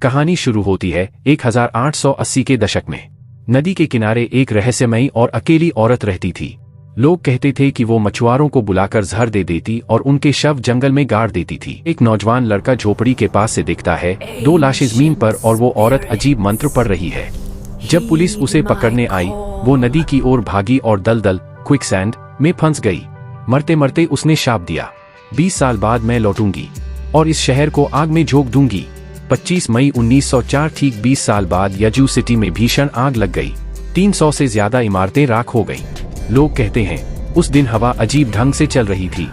कहानी शुरू होती है 1880 के दशक में। नदी के किनारे एक रहस्यमयी और अकेली औरत रहती थी। लोग कहते थे कि वो मछुआरों को बुलाकर जहर दे देती और उनके शव जंगल में गाड़ देती थी। एक नौजवान लड़का झोपड़ी के पास से दिखता है, 2 लाशें जमीन पर और वो औरत अजीब मंत्र पढ़ रही है। जब पुलिस उसे पकड़ने आई, वो नदी की ओर भागी और दलदल क्विकसैंड में फंस गई। मरते मरते उसने शाप दिया, 20 साल बाद मैं लौटूंगी और इस शहर को आग में झोंक दूंगी। 25 मई 1904, ठीक 20 साल बाद यजू सिटी में भीषण आग लग गई। 300 से ज्यादा इमारतें राख हो गईं। लोग कहते हैं उस दिन हवा अजीब ढंग से चल रही थी,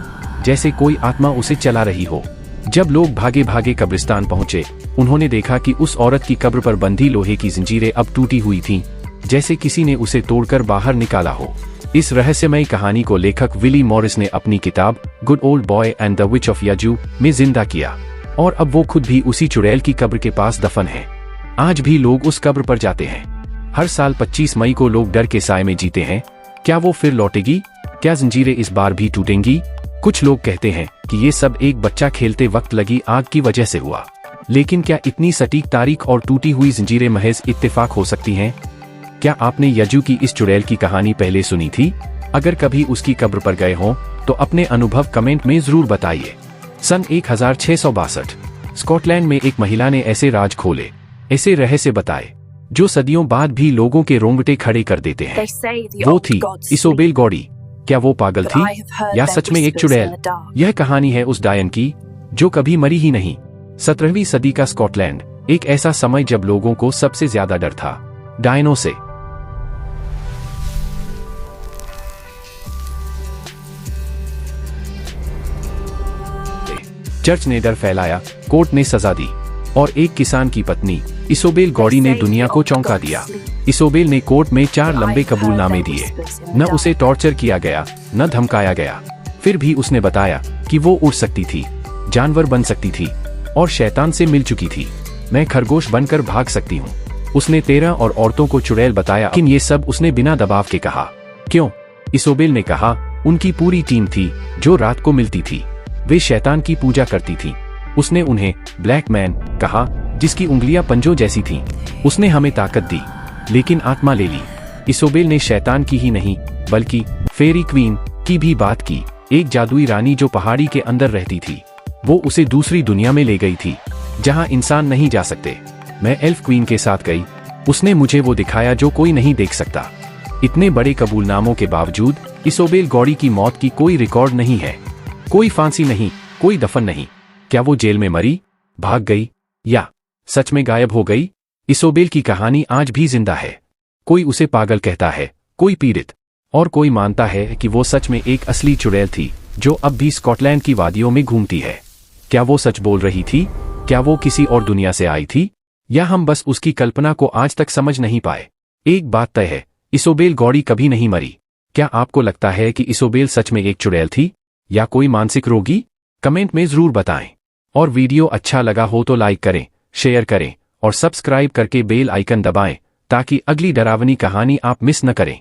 जैसे कोई आत्मा उसे चला रही हो। जब लोग भागे भागे कब्रिस्तान पहुंचे, उन्होंने देखा कि उस औरत की कब्र पर बंधी लोहे की जंजीरें अब टूटी हुई थीं, जैसे किसी ने उसे तोड़कर बाहर निकाला हो। इस रहस्यमयी कहानी को लेखक विली मॉरिस ने अपनी किताब good old boy and the witch of Yazoo में जिंदा किया, और अब वो खुद भी उसी चुड़ैल की कब्र के पास दफन है। आज भी लोग उस कब्र पर जाते हैं। हर साल 25 मई को लोग डर के साए में जीते हैं। क्या वो फिर लौटेगी? क्या जंजीरें इस बार भी टूटेंगी? कुछ लोग कहते हैं कि ये सब एक बच्चा खेलते वक्त लगी आग की वजह से हुआ। लेकिन क्या इतनी सटीक तारीख और टूटी हुई जंजीरें महज इत्तेफाक हो सकती हैं? क्या आपने यजू की इस चुड़ैल की कहानी पहले सुनी थी? अगर कभी उसकी कब्र पर गए हों तो अपने अनुभव कमेंट में जरूर बताइए। सन 1662 स्कॉटलैंड में एक महिला ने ऐसे राज खोले, ऐसे रहस्य बताए जो सदियों बाद भी लोगों के रोंगटे खड़े कर देते हैं। वो थी इसोबेल गॉडी। क्या वो पागल थी या सच में एक चुड़ैल? यह कहानी है उस डायन की जो कभी मरी ही नहीं। 17वीं सदी का स्कॉटलैंड, एक ऐसा समय जब लोगों को सबसे ज्यादा डर था डायनों से। चर्च ने डर फैलाया, कोर्ट ने सजा दी, और एक किसान की पत्नी इसोबेल गॉडी ने दुनिया को चौंका दिया। इसोबेल ने कोर्ट में 4 लंबे कबूलनामे दिए। न उसे टॉर्चर किया गया, न धमकाया गया। फिर भी उसने बताया कि वो उड़ सकती थी, जानवर बन सकती थी और शैतान से मिल चुकी थी। मैं खरगोश बनकर भाग सकती हूँ। उसने 13 और औरतों को चुड़ैल बताया, लेकिन ये सब उसने बिना दबाव के कहा। क्यों? इसोबेल ने कहा, उनकी पूरी टीम थी जो रात को मिलती थी। वे शैतान की पूजा करती थीं। उसने उन्हें ब्लैक मैन कहा, जिसकी उंगलियां पंजों जैसी थीं। उसने हमें ताकत दी, लेकिन आत्मा ले ली। इसोबेल ने शैतान की ही नहीं, बल्कि फेरी क्वीन की भी बात की, एक जादुई रानी जो पहाड़ी के अंदर रहती थी। वो उसे दूसरी दुनिया में ले गई थी, जहां इंसान नहीं जा सकते। मैं एल्फ क्वीन के साथ गई। उसने मुझे वो दिखाया जो कोई नहीं देख सकता। इतने बड़े कबूलनामों के बावजूद इसोबेल गॉडी की मौत की कोई रिकॉर्ड नहीं है। कोई फांसी नहीं, कोई दफन नहीं। क्या वो जेल में मरी, भाग गई, या सच में गायब हो गई? इसोबेल की कहानी आज भी जिंदा है। कोई उसे पागल कहता है, कोई पीड़ित, और कोई मानता है कि वो सच में एक असली चुड़ैल थी जो अब भी स्कॉटलैंड की वादियों में घूमती है। क्या वो सच बोल रही थी? क्या वो किसी और दुनिया से आई थी, या हम बस उसकी कल्पना को आज तक समझ नहीं पाए? एक बात तय है, इसोबेल गॉडी कभी नहीं मरी। क्या आपको लगता है कि इसोबेल सच में एक चुड़ैल थी, या कोई मानसिक रोगी? कमेंट में जरूर बताएं। और वीडियो अच्छा लगा हो तो लाइक करें, शेयर करें और सब्सक्राइब करके बेल आइकन दबाएं, ताकि अगली डरावनी कहानी आप मिस न करें।